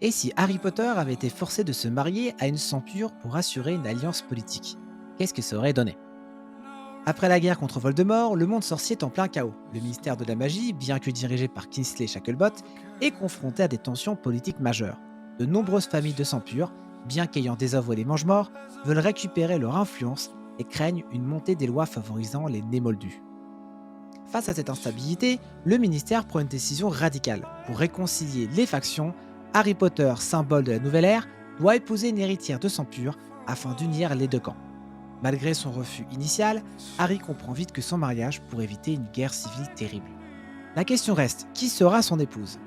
Et si Harry Potter avait été forcé de se marier à une centaure pour assurer une alliance politique? Qu'est-ce que ça aurait donné? Après la guerre contre Voldemort, le monde sorcier est en plein chaos. Le ministère de la magie, bien que dirigé par Kingsley Shacklebolt, est confronté à des tensions politiques majeures. De nombreuses familles de sang pur, bien qu'ayant désavoué les mange-morts, veulent récupérer leur influence et craignent une montée des lois favorisant les nés moldus. Face à cette instabilité, le ministère prend une décision radicale. Pour réconcilier les factions, Harry Potter, symbole de la nouvelle ère, doit épouser une héritière de sang pur afin d'unir les deux camps. Malgré son refus initial, Harry comprend vite que son mariage pourrait éviter une guerre civile terrible. La question reste, qui sera son épouse?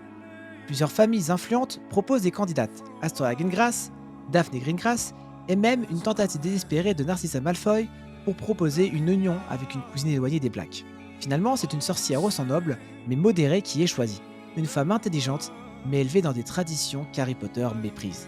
Plusieurs familles influentes proposent des candidates, Astoria Greengrass, Daphne Greengrass, et même une tentative désespérée de Narcissa Malfoy pour proposer une union avec une cousine éloignée des Blacks. Finalement, c'est une sorcière au sang noble, mais modérée qui est choisie. Une femme intelligente, mais élevée dans des traditions qu'Harry Potter méprise.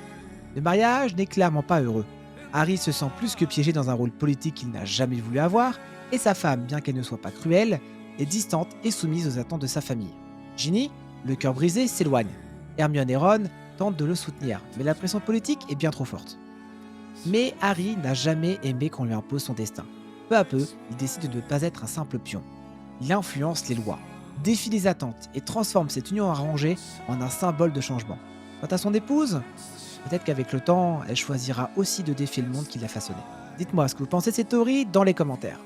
Le mariage n'est clairement pas heureux. Harry se sent plus que piégé dans un rôle politique qu'il n'a jamais voulu avoir, et sa femme, bien qu'elle ne soit pas cruelle, est distante et soumise aux attentes de sa famille. Ginny, le cœur brisé, s'éloigne. Hermione et Ron tentent de le soutenir, mais la pression politique est bien trop forte. Mais Harry n'a jamais aimé qu'on lui impose son destin. Peu à peu, il décide de ne pas être un simple pion. Il influence les lois, défie les attentes et transforme cette union arrangée en un symbole de changement. Quant à son épouse, peut-être qu'avec le temps, elle choisira aussi de défier le monde qui l'a façonné. Dites-moi ce que vous pensez de cette théorie dans les commentaires.